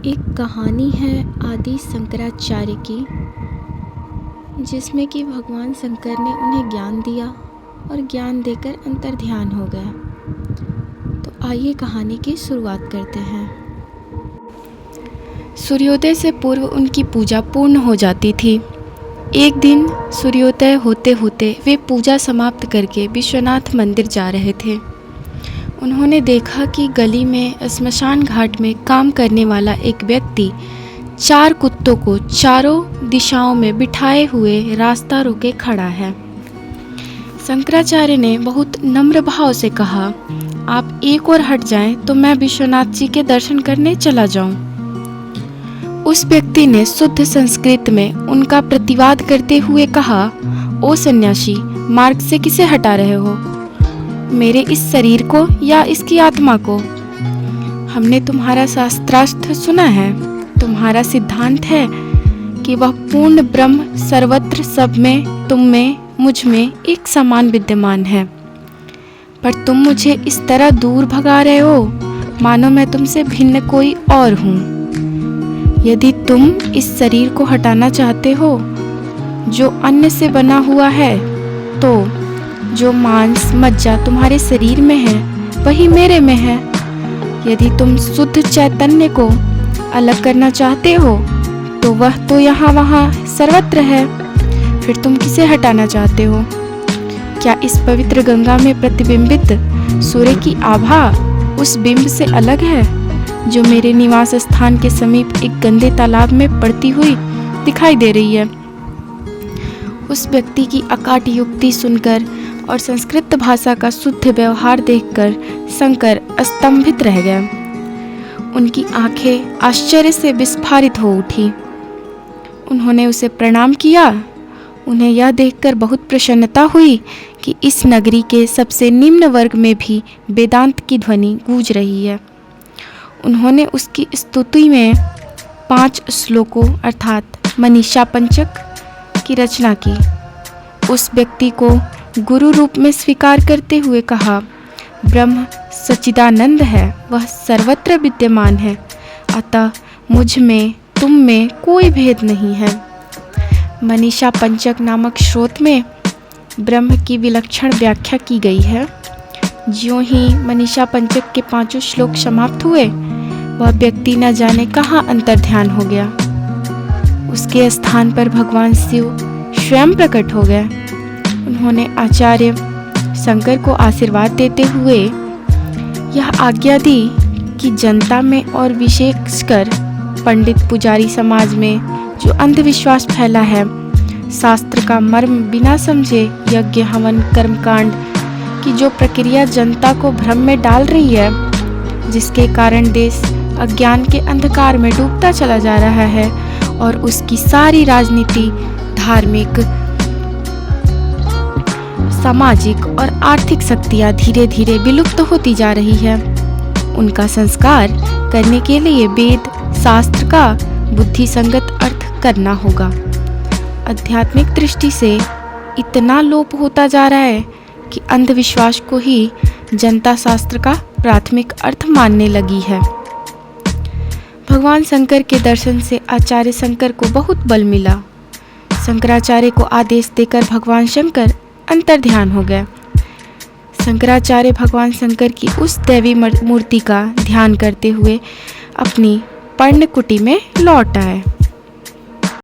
एक कहानी है आदि शंकराचार्य की, जिसमें कि भगवान शंकर ने उन्हें ज्ञान दिया और ज्ञान देकर अंतर्ध्यान हो गया। तो आइए कहानी की शुरुआत करते हैं। सूर्योदय से पूर्व उनकी पूजा पूर्ण हो जाती थी। एक दिन सूर्योदय होते होते वे पूजा समाप्त करके विश्वनाथ मंदिर जा रहे थे। उन्होंने देखा कि गली में श्मशान घाट में काम करने वाला एक व्यक्ति 4 कुत्तों को चारों दिशाओं में बिठाए हुए रास्ता रोके खड़ा है। शंकराचार्य ने बहुत नम्र भाव से कहा, आप एक और हट जाएं तो मैं विश्वनाथ जी के दर्शन करने चला जाऊं। उस व्यक्ति ने शुद्ध संस्कृत में उनका प्रतिवाद करते हुए कहा, ओ सन्यासी, मार्ग से किसे हटा रहे हो? मेरे इस शरीर को या इसकी आत्मा को? हमने तुम्हारा शास्त्रार्थ सुना है। तुम्हारा सिद्धांत है कि वह पूर्ण ब्रह्म सर्वत्र सब में, तुम में, मुझ में एक समान विद्यमान है। पर तुम मुझे इस तरह दूर भगा रहे हो मानो मैं तुमसे भिन्न कोई और हूँ। यदि तुम इस शरीर को हटाना चाहते हो जो अन्न से बना हुआ है, तो जो मांस मज्जा तुम्हारे शरीर में है वही मेरे में है। यदि तुम शुद्ध चैतन्य को अलग करना चाहते हो तो वह तो यहाँ वहाँ सर्वत्र है। फिर तुम किसे हटाना चाहते हो? क्या इस पवित्र गंगा में प्रतिबिंबित सूर्य की आभा उस बिंब से अलग है जो मेरे निवास स्थान के समीप एक गंदे तालाब में पड़ती हुई दिखाई दे रही है? उस व्यक्ति की अकाट युक्ति सुनकर और संस्कृत भाषा का शुद्ध व्यवहार देखकर शंकर स्तंभित रह गए। उनकी आंखें आश्चर्य से विस्फारित हो उठी। उन्होंने उसे प्रणाम किया। उन्हें यह देखकर बहुत प्रसन्नता हुई कि इस नगरी के सबसे निम्न वर्ग में भी वेदांत की ध्वनि गूंज रही है। उन्होंने उसकी स्तुति में 5 श्लोकों अर्थात मनीषा पंचक की रचना की। उस व्यक्ति को गुरु रूप में स्वीकार करते हुए कहा, ब्रह्म सच्चिदानंद है, वह सर्वत्र विद्यमान है, अतः मुझ में तुम में कोई भेद नहीं है। मनीषा पंचक नामक स्रोत में ब्रह्म की विलक्षण व्याख्या की गई है। ज्यों ही मनीषा पंचक के 5 श्लोक समाप्त हुए, वह व्यक्ति न जाने कहाँ अंतर्ध्यान हो गया। उसके स्थान पर भगवान शिव स्वयं प्रकट हो गए। उन्होंने आचार्य शंकर को आशीर्वाद देते हुए यह आज्ञा दी कि जनता में और विशेषकर पंडित पुजारी समाज में जो अंधविश्वास फैला है, शास्त्र का मर्म बिना समझे यज्ञ हवन कर्मकांड की जो प्रक्रिया जनता को भ्रम में डाल रही है, जिसके कारण देश अज्ञान के अंधकार में डूबता चला जा रहा है और उसकी सारी राजनीति, धार्मिक, सामाजिक और आर्थिक शक्तियाँ धीरे धीरे विलुप्त होती जा रही है, उनका संस्कार करने के लिए वेद शास्त्र का बुद्धि संगत अर्थ करना होगा। आध्यात्मिक दृष्टि से इतना लोप होता जा रहा है कि अंधविश्वास को ही जनता शास्त्र का प्राथमिक अर्थ मानने लगी है। भगवान शंकर के दर्शन से आचार्य शंकर को बहुत बल मिला। शंकराचार्य को आदेश देकर भगवान शंकर अंतर्ध्यान हो गए। शंकराचार्य भगवान शंकर की उस दैवी मूर्ति का ध्यान करते हुए अपनी पर्णकुटी में लौट आए।